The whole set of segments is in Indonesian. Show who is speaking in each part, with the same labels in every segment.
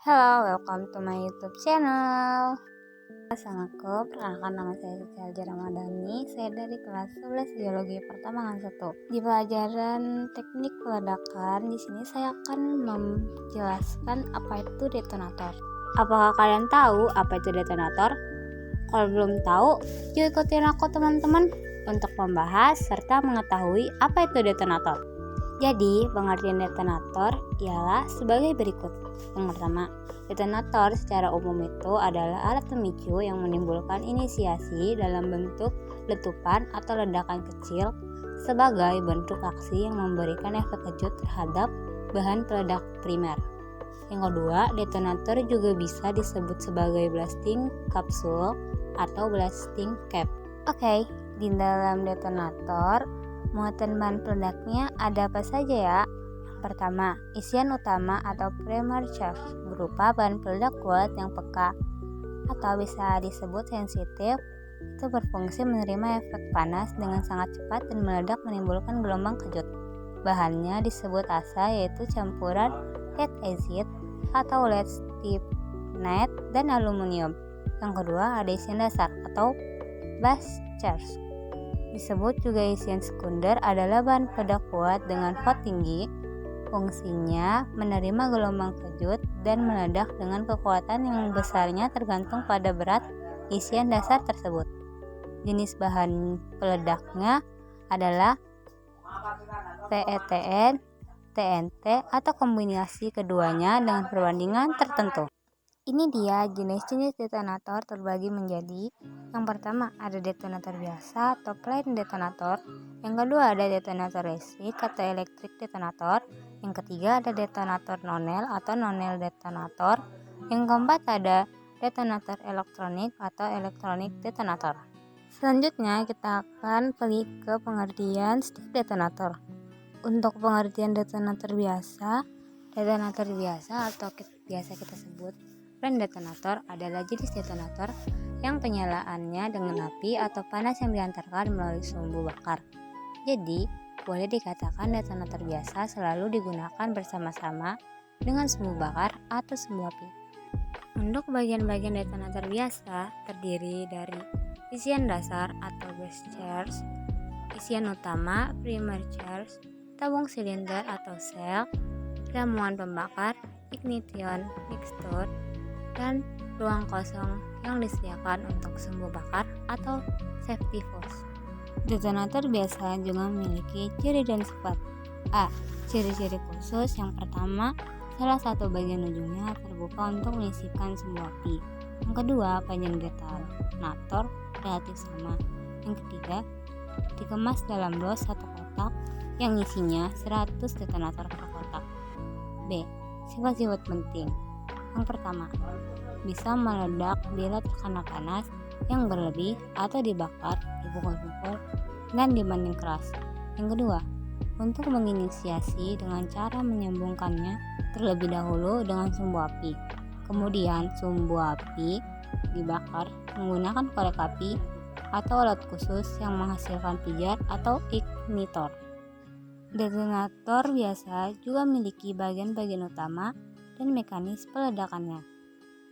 Speaker 1: Hello, welcome to my YouTube channel. Assalamualaikum, perkenalkan nama saya Siti Alja Ramadhani. Saya dari kelas 11 Biologi Pertambangan 1. Di pelajaran teknik peledakan, di sini saya akan menjelaskan apa itu detonator. Apakah kalian tahu apa itu detonator? Kalau belum tahu, yuk ikutin aku teman-teman untuk membahas serta mengetahui apa itu detonator. Jadi, pengertian detonator ialah sebagai berikut. Yang pertama, detonator secara umum itu adalah alat pemicu yang menimbulkan inisiasi dalam bentuk letupan atau ledakan kecil sebagai bentuk aksi yang memberikan efek kejut terhadap bahan peledak primer. Yang kedua, detonator juga bisa disebut sebagai blasting kapsul atau blasting cap. Oke, di dalam detonator muatan bahan peledaknya ada apa saja ya? Yang pertama, isian utama atau primary charge berupa bahan peledak kuat yang peka atau bisa disebut sensitif. Itu berfungsi menerima efek panas dengan sangat cepat dan meledak menimbulkan gelombang kejut. Bahannya disebut asa, yaitu campuran lead acid atau lead stibnate dan aluminium. Yang kedua, ada isian dasar atau base charge. Disebut juga isian sekunder adalah bahan peledak kuat dengan volt tinggi. Fungsinya menerima gelombang kejut dan meledak dengan kekuatan yang besarnya tergantung pada berat isian dasar tersebut. Jenis bahan peledaknya adalah PETN, TNT atau kombinasi keduanya dengan perbandingan tertentu. Ini dia jenis-jenis detonator terbagi menjadi: yang pertama ada detonator biasa atau plain detonator, yang kedua ada detonator listrik atau electric detonator, yang ketiga ada detonator nonel atau nonel detonator, yang keempat ada detonator elektronik atau electronic detonator. Selanjutnya kita akan pergi ke pengertian setiap detonator. Untuk pengertian detonator biasa atau biasa kita sebut plain detonator adalah jenis detonator yang penyalaannya dengan api atau panas yang diantarkan melalui sumbu bakar. Jadi, boleh dikatakan detonator biasa selalu digunakan bersama-sama dengan sumbu bakar atau sumbu api. Untuk bagian-bagian detonator biasa terdiri dari isian dasar atau base charge, isian utama primary charge, tabung silinder atau sel, ramuan pembakar, ignition mixture, dan ruang kosong yang disediakan untuk sumbu bakar atau safety hose. Detonator biasa juga memiliki ciri dan sifat. A. Ciri-ciri khusus. Yang pertama, salah satu bagian ujungnya terbuka untuk menyisipkan sumbu api. Yang kedua, panjang detonator relatif sama. Yang ketiga, dikemas dalam dos atau kotak yang isinya 100 detonator per kotak. B. Sifat-sifat penting. Yang pertama, bisa meledak bila tekanan panas yang berlebih atau dibakar, dipukul-pukul, dan dibanding keras. Yang kedua, untuk menginisiasi dengan cara menyambungkannya terlebih dahulu dengan sumbu api. Kemudian sumbu api dibakar menggunakan korek api atau alat khusus yang menghasilkan pijar atau ignitor. Detonator biasa juga memiliki bagian-bagian utama dan mekanis peledakannya.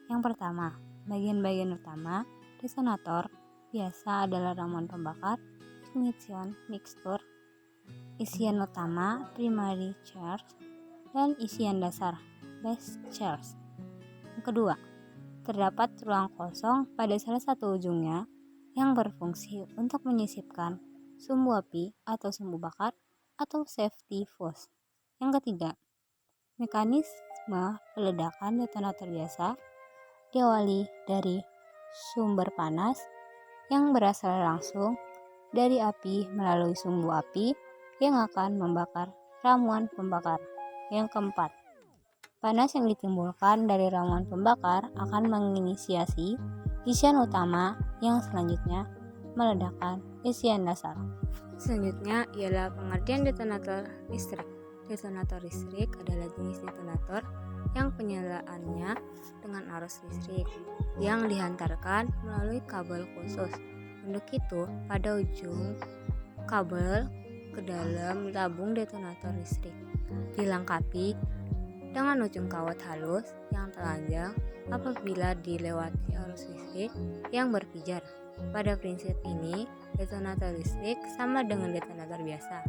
Speaker 1: Yang pertama, bagian-bagian utama detonator biasa adalah ramuan pembakar, ignition mixture, isian utama primary charge, dan isian dasar base charge. Yang kedua, terdapat ruang kosong pada salah satu ujungnya yang berfungsi untuk menyisipkan sumbu api atau sumbu bakar atau safety hose. Yang ketiga, mekanisme peledakan detonator biasa diawali dari sumber panas yang berasal langsung dari api melalui sumbu api yang akan membakar ramuan pembakar. Yang keempat, panas yang ditimbulkan dari ramuan pembakar akan menginisiasi isian utama yang selanjutnya meledakkan isian dasar. Selanjutnya ialah pengertian detonator listrik. Detonator listrik adalah jenis detonator yang penyalaannya dengan arus listrik yang dihantarkan melalui kabel khusus. Untuk itu, pada ujung kabel ke dalam tabung detonator listrik dilengkapi dengan ujung kawat halus yang telanjang apabila dilewati arus listrik yang berpijar. Pada prinsip ini, detonator listrik sama dengan detonator biasa.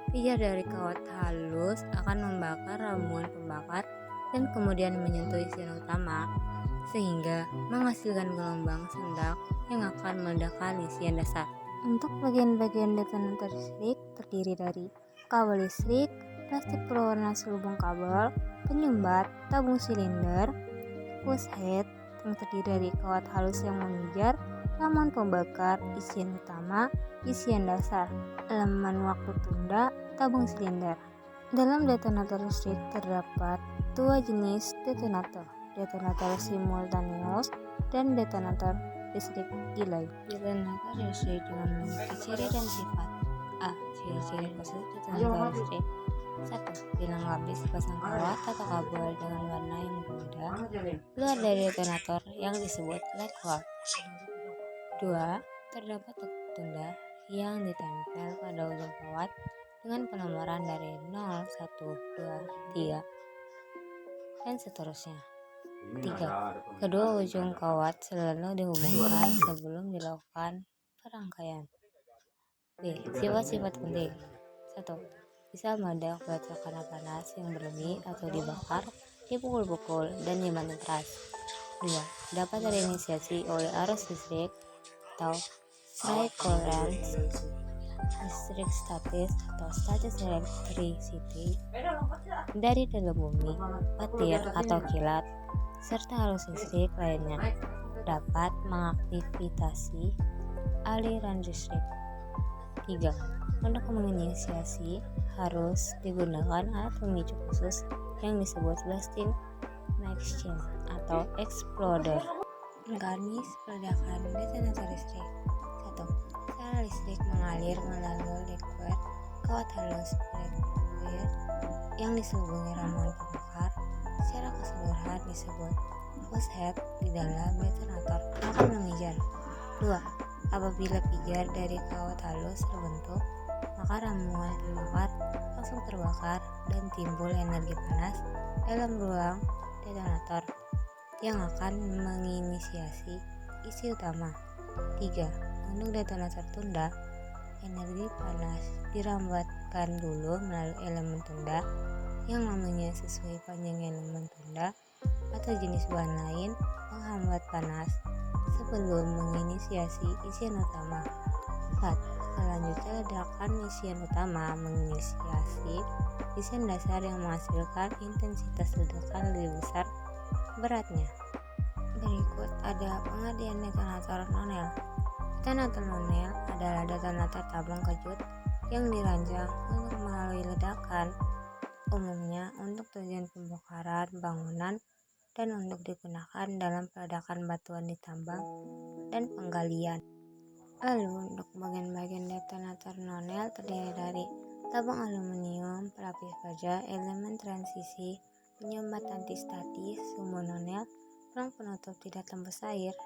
Speaker 1: Pijar dari kawat halus akan membakar ramuan pembakar dan kemudian menyentuh isian utama, sehingga menghasilkan gelombang sendak yang akan meledakkan isian dasar. Untuk bagian-bagian detonator listrik terdiri dari kabel listrik, plastik berwarna selubung kabel, penyumbat, tabung silinder, hose head yang terdiri dari kawat halus yang memijar, ramuan pembakar, isian utama, isian dasar, elemen waktu tunda, tabung silinder. Dalam detonator listrik terdapat dua jenis detonator, detonator simultaneous dan detonator listrik delay. Detonator listrik juga memiliki ciri dan sifat. A. Ciri-ciri khusus detonator listrik. 1. Dilengkapi sepasang kawat atau kabel dengan warna yang berbeda keluar dari detonator yang disebut light bulb. 2. Terdapat tanda yang ditempel pada ujung kawat dengan penomoran dari 0, 1, 2, 3, dan seterusnya. 3. Kedua ujung kawat selalu dihubungkan sebelum dilakukan perangkaian. B. Sifat-sifat penting. 1. Bisa meledak buat tekanan panas yang berlebih atau dibakar, dipukul-pukul, dan dibanting keras. 2. Dapat terinisiasi oleh arus listrik atau strike current, listrik statis atau static electricity dari dalam bumi, petir atau kilat, serta arus listrik lainnya dapat mengaktifitasi aliran listrik. 3. Untuk menginisiasi harus digunakan alat pemicu khusus yang disebut blasting machine atau exploder. Mekanis peledakan detonator listrik. 1. Secara listrik mengalir melalui liquid kawat halus liquid yang diselubungi ramuan pembakar. Secara keseluruhan disebut hose head di dalam detonator akan mengejar. 2. Apabila pijar dari kawat halus terbentuk, maka ramuan pembakar langsung terbakar dan timbul energi panas dalam ruang detonator yang akan menginisiasi isi utama. 3. Untuk detonator tunda, energi panas dirambatkan dulu melalui elemen tunda yang namanya sesuai panjang elemen tunda atau jenis bahan lain penghambat panas sebelum menginisiasi isian utama. 4. Selanjutnya ledakan isian utama menginisiasi isian dasar yang menghasilkan intensitas ledakan lebih besar beratnya. Berikut ada pengertian detonator nonel. Detonator nonel adalah detonator tabung kejut yang dirancang untuk melalui ledakan, umumnya untuk tujuan pembakaran bangunan dan untuk digunakan dalam peledakan batuan di tambang dan penggalian. Lalu untuk bagian-bagian detonator nonel terdiri dari tabung aluminium, pelapis baja, elemen transisi, penyumbat antistatis, sumbu nonel, ruang penutup tidak tembus air,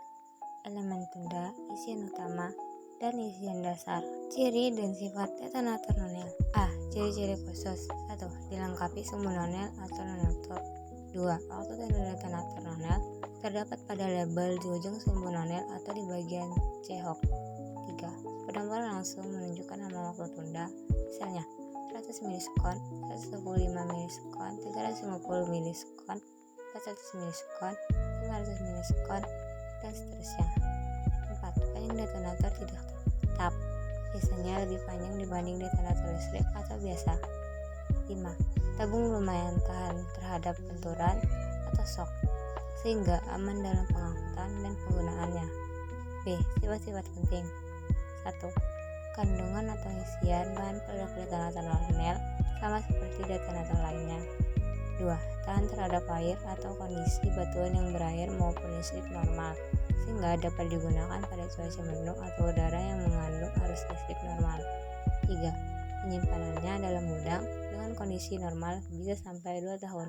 Speaker 1: elemen tunda, isian utama, dan isian dasar. Ciri dan sifat detonator nonel. A. Ciri-ciri khusus. 1. Dilengkapi sumbu nonel atau nonel top. 2. Waktu tanda detonator nonel terdapat pada label di ujung sumbu nonel atau di bagian C-hook. 3. Penomboran langsung menunjukkan nama waktu tunda, misalnya 100 milisekon, 125 milisekon, 350 milisekon, 400 milisekon, 500 milisekon, dan seterusnya. 4. Panjang detonator tidak tetap, biasanya lebih panjang dibanding detonator listrik atau biasa. 5. Tabung lumayan tahan terhadap benturan atau shock, sehingga aman dalam pengangkutan dan penggunaannya. B. Sifat-sifat penting. 1. Kandungan atau isian bahan peledak detonator nonel sama seperti detonator lainnya. 2. Tahan terhadap air atau kondisi batuan yang berair maupun listrik normal, sehingga dapat digunakan pada cuaca mendung atau udara yang mengandung arus listrik normal. 3. Penyimpanannya dalam gudang dengan kondisi normal bisa sampai 2 tahun.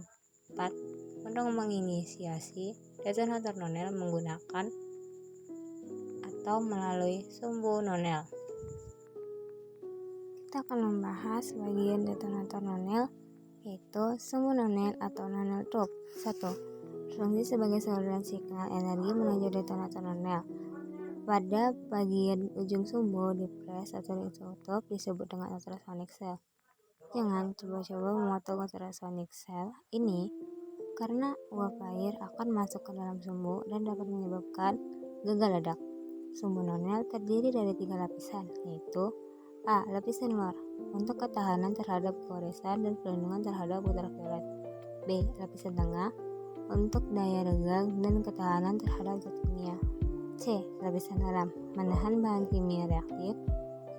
Speaker 1: 4. Untuk menginisiasi detonator nonel menggunakan atau melalui sumbu nonel. Kita akan membahas bagian detonator nonel yaitu sumbu nonel atau nonel tube. 1. Berfungsi sebagai saluran signal energi menuju detonator nonel. Pada bagian ujung sumbu dipres atau ditutup disebut dengan ultrasonic cell. Jangan coba-coba memotong ultrasonic cell ini karena uap air akan masuk ke dalam sumbu dan dapat menyebabkan gagal ledak. Sumbu nonel terdiri dari 3 lapisan, yaitu A. Lapisan luar untuk ketahanan terhadap goresan dan perlindungan terhadap ultraviolet. B. Lapisan tengah untuk daya regang dan ketahanan terhadap zat kimia. C. Lapisan dalam menahan bahan kimia reaktif,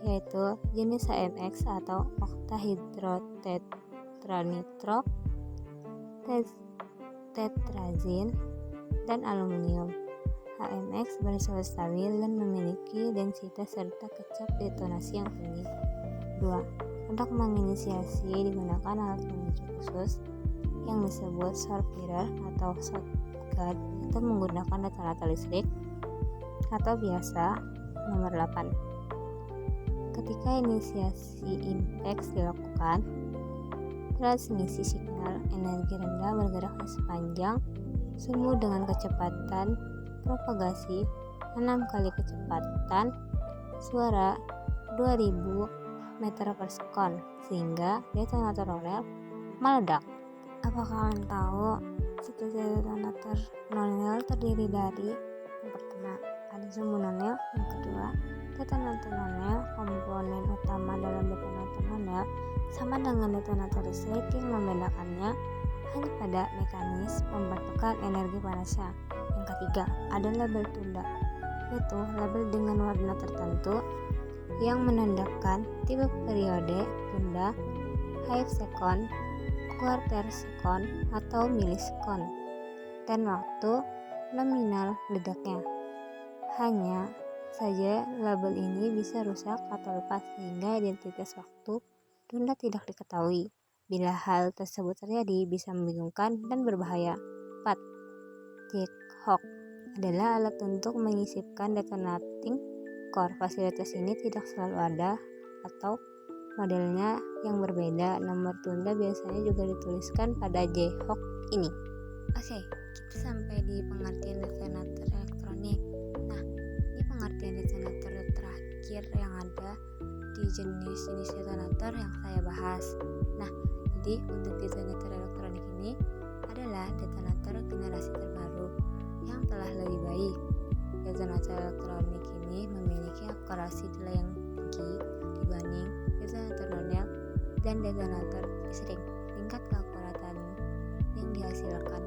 Speaker 1: yaitu jenis HMX atau oktahidrotetranitro, tetrazin, dan aluminium. HMX bersifat stabil dan memiliki densitas serta kecap detonasi yang tinggi. 2. Untuk menginisiasi digunakan alat penguji khusus yang disebut sortirer atau shotgun, itu menggunakan detonator listrik atau biasa nomor 8. Ketika inisiasi impact dilakukan, transmisi signal energi rendah bergerak di sepanjang sumbu dengan kecepatan propagasi 6 kali kecepatan suara 2000 meter per sekon, sehingga detonator nonel meledak. Apakah kalian tahu satu detonator nonel terdiri dari yang pertama ada sumbu nonel, yang kedua detonator nonel. Komponen utama dalam detonator nonel sama dengan detonator listrik, yang membedakannya hanya pada mekanisme pembentukan energi panasnya. Yang ketiga ada label tunda, yaitu label dengan warna tertentu yang menandakan tipe periode tunda, half second, quarter second, atau milisekon, dan waktu nominal ledaknya. Hanya saja label ini bisa rusak atau lepas sehingga identitas waktu tunda tidak diketahui. Bila hal tersebut terjadi bisa membingungkan dan berbahaya. 4. Jackhawk adalah alat untuk menyisipkan detonating core. Fasilitas ini tidak selalu ada atau modelnya yang berbeda. Nomor tunda biasanya juga dituliskan pada Jackhawk ini. Oke, kita sampai di pengertian detonator elektronik. Nah, ini pengertian detonator terakhir yang ada di jenis-jenis detonator yang saya bahas. Nah, jadi untuk detonator elektronik ini adalah detonator generasi terbaru yang telah lebih baik. Detonator elektronik ini memiliki akurasi delay yang tinggi dibanding detonator nonel dan detonator listrik. Tingkat keakuratan yang dihasilkan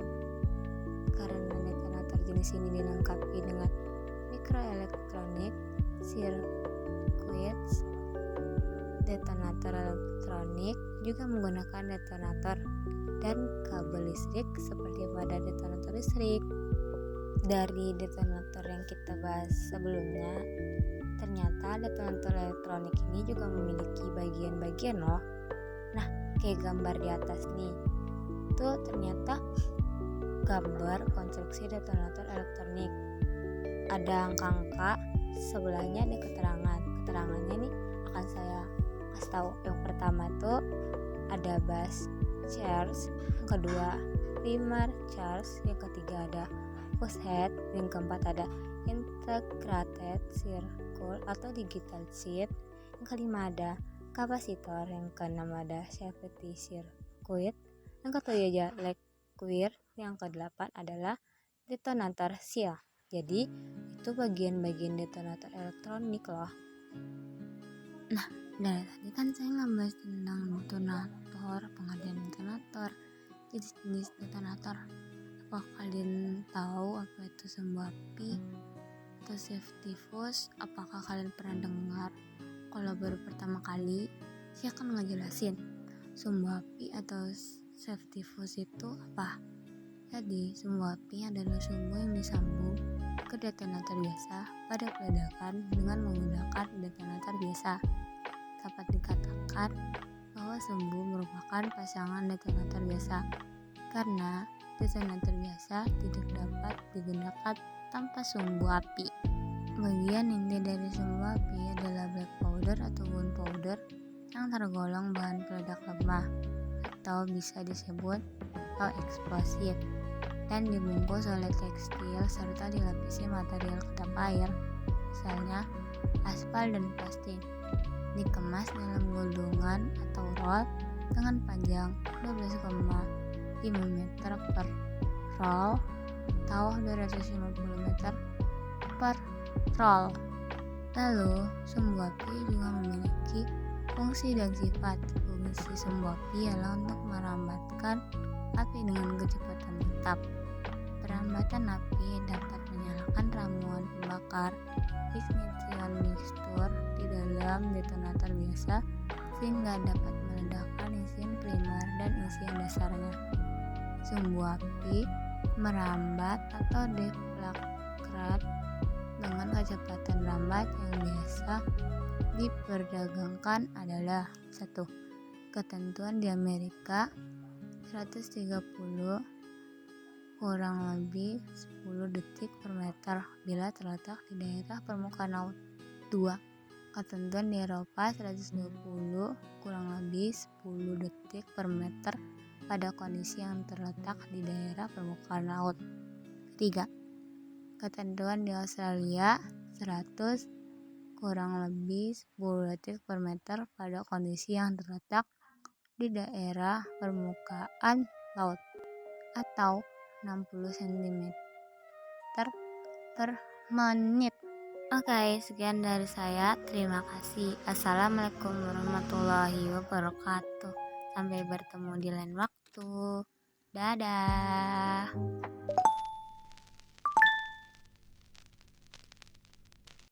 Speaker 1: karena detonator jenis ini dilengkapi dengan mikroelektronik circuits. Detonator elektronik juga menggunakan detonator dan kabel listrik seperti pada detonator listrik. Dari detonator yang kita bahas sebelumnya, ternyata detonator elektronik ini juga memiliki bagian-bagian loh. Nah, kayak gambar di atas nih, itu ternyata gambar konstruksi detonator elektronik. Ada angka-angka, sebelahnya ada keterangan. Keterangannya nih akan saya kasih tahu. Yang pertama tuh ada bus charge, yang kedua primer charge, yang ketiga ada pusat, yang keempat ada integrated circuit atau digital chip, yang kelima ada kapasitor, yang keenam ada safety circuit, yang ketujuh ada liquid, yang kedelapan adalah detonator seal. Jadi itu bagian-bagian detonator elektronik loh. Nah, dari tadi kan saya ngebahas tentang detonator, pengertian detonator, jenis-jenis detonator. Apa kalian tahu apa itu sumbu api atau safety fuse? Apakah kalian pernah dengar? Kalau baru pertama kali, saya akan ngejelasin sumbu api atau safety fuse itu apa. Jadi, sumbu api adalah sumbu yang disambung ke detonator biasa pada peledakan dengan menggunakan detonator biasa. Dapat dikatakan bahwa sumbu merupakan pasangan detonator biasa karena detonator biasa tidak dapat digunakan tanpa sumbu api. Bagian inti dari sumbu api adalah black powder atau gunpowder yang tergolong bahan peledak lemah atau bisa disebut low explosive, dan dibungkus oleh tekstil serta dilapisi material kedap air, misalnya aspal dan plastik. Dikemas dalam gulungan atau roll dengan panjang 12,5 meter per roll atau 250 meter per roll. Lalu, sumbu api juga memiliki fungsi dan sifat. Fungsi sumbu api ialah untuk merambatkan api dengan kecepatan tetap. Perambatan api dapat menyalakan ramuan pembakar ignition mixture di dalam detonator biasa sehingga dapat meledakkan isian primer dan isian dasarnya. Sumbu api merambat atau deflagrat dengan kecepatan rambat yang biasa diperdagangkan adalah 1. Ketentuan di Amerika 130 kurang lebih 10 detik per meter bila terletak di daerah permukaan laut. 2. Ketentuan di Eropa 120 kurang lebih 10 detik per meter pada kondisi yang terletak di daerah permukaan laut. 3. Ketentuan di Australia 100 kurang lebih 10 detik per meter pada kondisi yang terletak di daerah permukaan laut atau 60 cm per menit. Oke, sekian dari saya. Terima kasih. Assalamualaikum warahmatullahi wabarakatuh. Sampai bertemu di lain waktu. Dadah.